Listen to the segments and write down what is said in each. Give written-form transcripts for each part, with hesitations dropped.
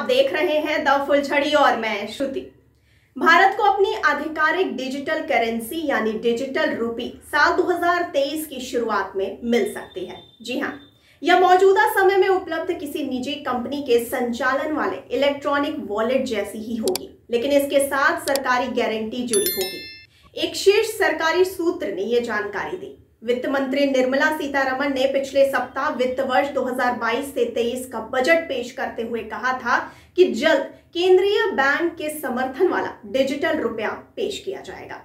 देख रहे हैं द फुलझड़ी और मैं श्रुति। भारत को अपनी आधिकारिक डिजिटल करेंसी यानी डिजिटल रूपी साल 2023 की शुरुआत में मिल सकती है। जी हाँ, यह मौजूदा समय में उपलब्ध किसी निजी कंपनी के संचालन वाले इलेक्ट्रॉनिक वॉलेट जैसी ही होगी, लेकिन इसके साथ सरकारी गारंटी जुड़ी होगी। एक शीर्ष सरकारी सूत्र ने यह जानकारी दी। वित्त मंत्री निर्मला सीतारमण ने पिछले सप्ताह वित्त वर्ष 2022 से 23 का बजट पेश करते हुए कहा था कि जल्द केंद्रीय बैंक के समर्थन वाला डिजिटल रुपया पेश किया जाएगा।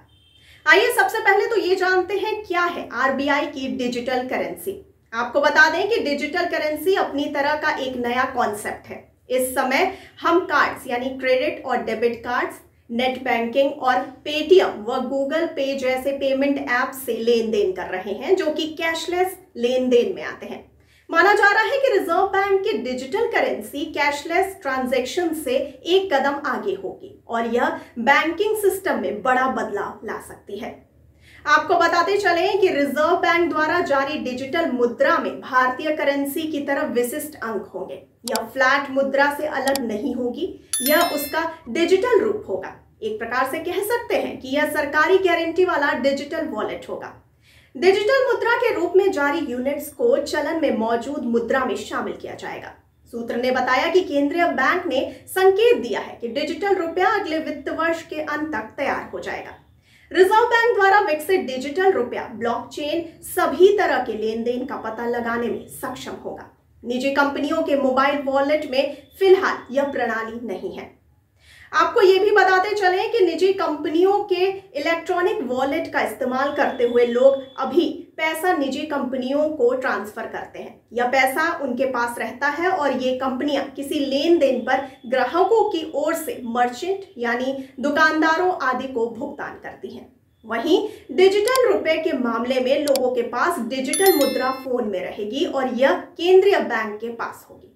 आइए सबसे पहले तो ये जानते हैं क्या है आरबीआई की डिजिटल करेंसी। आपको बता दें कि डिजिटल करेंसी अपनी तरह का एक नया कॉन्सेप्ट है। इस समय हम कार्ड्स यानी क्रेडिट और डेबिट कार्ड्स, नेट बैंकिंग और पेटीएम व गूगल पे जैसे पेमेंट ऐप से लेन देन कर रहे हैं, जो कि कैशलेस लेन देन में आते हैं। माना जा रहा है कि रिजर्व बैंक की डिजिटल करेंसी कैशलेस ट्रांजैक्शन से एक कदम आगे होगी और यह बैंकिंग सिस्टम में बड़ा बदलाव ला सकती है। आपको बताते चलें कि रिजर्व बैंक द्वारा जारी डिजिटल मुद्रा में भारतीय करेंसी की तरह विशिष्ट अंक होंगे। यह फ्लैट मुद्रा से अलग नहीं होगी, यह उसका डिजिटल रूप होगा। एक प्रकार से कह सकते हैं कि यह सरकारी गारंटी वाला डिजिटल वॉलेट होगा। डिजिटल मुद्रा के रूप में जारी यूनिट्स को चलन में मौजूद मुद्रा में शामिल किया जाएगा। सूत्र ने बताया कि केंद्रीय बैंक ने संकेत दिया है कि डिजिटल रुपया अगले वित्त वर्ष के अंत तक तैयार हो जाएगा। रिजर्व बैंक द्वारा विकसित डिजिटल रुपया ब्लॉकचेन सभी तरह के लेन देन का पता लगाने में सक्षम होगा। निजी कंपनियों के मोबाइल वॉलेट में फिलहाल यह प्रणाली नहीं है। आपको यह भी बताते चलें कि निजी कंपनियों के इलेक्ट्रॉनिक वॉलेट का इस्तेमाल करते हुए लोग अभी पैसा निजी कंपनियों को ट्रांसफर करते हैं। यह पैसा उनके पास रहता है और ये कंपनियां किसी लेन देन पर ग्राहकों की ओर से मर्चेंट यानी दुकानदारों आदि को भुगतान करती हैं। वहीं डिजिटल रुपए के मामले में लोगों के पास डिजिटल मुद्रा फोन में रहेगी और यह केंद्रीय बैंक के पास होगी।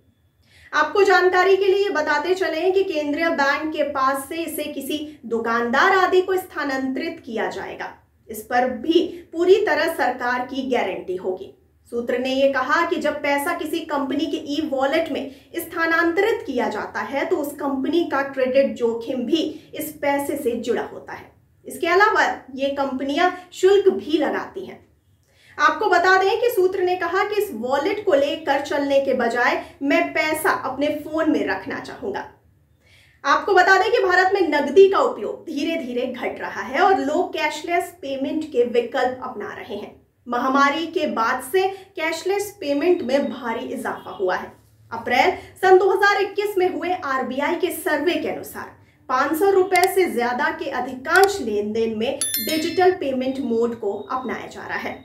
आपको जानकारी के लिए बताते चलें कि केंद्रीय बैंक के पास से इसे किसी दुकानदार आदि को स्थानांतरित किया जाएगा। इस पर भी पूरी तरह सरकार की गारंटी होगी। सूत्र ने यह कहा कि जब पैसा किसी कंपनी के ई वॉलेट में स्थानांतरित किया जाता है तो उस कंपनी का क्रेडिट जोखिम भी इस पैसे से जुड़ा होता है। इसके अलावा ये कंपनियां शुल्क भी लगाती हैं। आपको बता दें कि सूत्र ने कहा कि इस वॉलेट को लेकर चलने के बजाय मैं पैसा अपने फोन में रखना चाहूंगा। आपको बता दें कि भारत में नकदी का उपयोग धीरे धीरे घट रहा है और लोग कैशलेस पेमेंट के विकल्प अपना रहे हैं। महामारी के बाद से कैशलेस पेमेंट में भारी इजाफा हुआ है। अप्रैल सन 2021 में हुए आरबीआई के सर्वे के अनुसार 500 रुपए से ज्यादा के अधिकांश लेन देन में डिजिटल पेमेंट मोड को अपनाया जा रहा है।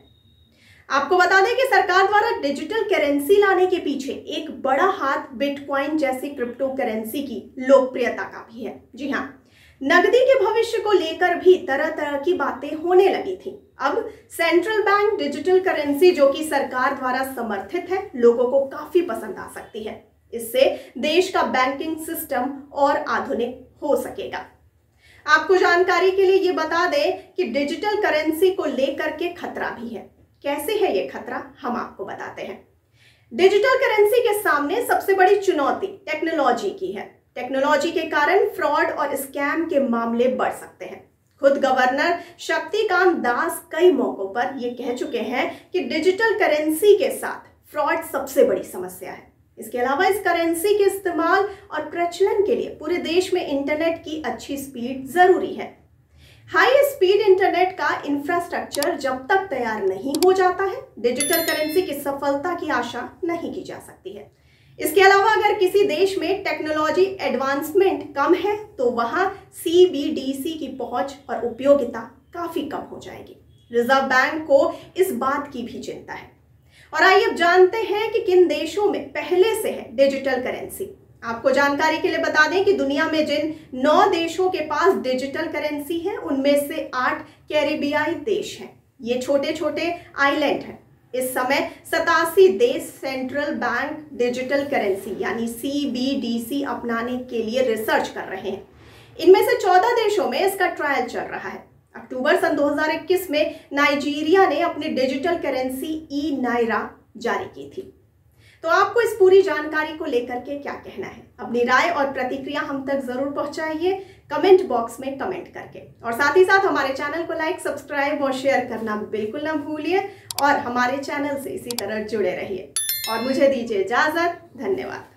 आपको बता दें कि सरकार द्वारा डिजिटल करेंसी लाने के पीछे एक बड़ा हाथ बिटकॉइन जैसी क्रिप्टो करेंसी की लोकप्रियता का भी है। जी हाँ, नकदी के भविष्य को लेकर भी तरह तरह की बातें होने लगी थी। अब सेंट्रल बैंक डिजिटल करेंसी, जो कि सरकार द्वारा समर्थित है, लोगों को काफी पसंद आ सकती है। इससे देश का बैंकिंग सिस्टम और आधुनिक हो सकेगा। आपको जानकारी के लिए ये बता दें कि डिजिटल करेंसी को लेकर के खतरा भी है। कैसे है ये खतरा, हम आपको बताते हैं। डिजिटल करेंसी के सामने सबसे बड़ी चुनौती टेक्नोलॉजी की है। टेक्नोलॉजी के कारण फ्रॉड और स्कैम के मामले बढ़ सकते हैं। खुद गवर्नर शक्तिकांत दास कई मौकों पर यह कह चुके हैं कि डिजिटल करेंसी के साथ फ्रॉड सबसे बड़ी समस्या है। इसके अलावा इस करेंसी के इस्तेमाल और प्रचलन के लिए पूरे देश में इंटरनेट की अच्छी स्पीड जरूरी है। हाई स्पीड इंटरनेट का इंफ्रास्ट्रक्चर जब तक तैयार नहीं हो जाता है, डिजिटल करेंसी की सफलता की आशा नहीं की जा सकती है। इसके अलावा अगर किसी देश में टेक्नोलॉजी एडवांसमेंट कम है तो वहां सीबीडीसी की पहुंच और उपयोगिता काफी कम हो जाएगी। रिजर्व बैंक को इस बात की भी चिंता है। और आइए अब जानते हैं कि किन देशों में पहले से है डिजिटल करेंसी। आपको जानकारी के लिए बता दें कि दुनिया में जिन 9 देशों के पास डिजिटल करेंसी है, उनमें से 8 कैरिबियाई देश हैं। ये छोटे छोटे आइलैंड हैं। इस समय 87 देश सेंट्रल बैंक डिजिटल करेंसी यानी सीबीडीसी अपनाने के लिए रिसर्च कर रहे हैं। इनमें से 14 देशों में इसका ट्रायल चल रहा है। अक्टूबर सन 2021 में नाइजीरिया ने अपनी डिजिटल करेंसी ई नायरा जारी की थी। तो आपको इस पूरी जानकारी को लेकर के क्या कहना है? अपनी राय और प्रतिक्रिया हम तक जरूर पहुंचाइए कमेंट बॉक्स में कमेंट करके, और साथ ही साथ हमारे चैनल को लाइक, सब्सक्राइब और शेयर करना बिल्कुल ना भूलिए और हमारे चैनल से इसी तरह जुड़े रहिए। और मुझे दीजिए इजाजत। धन्यवाद।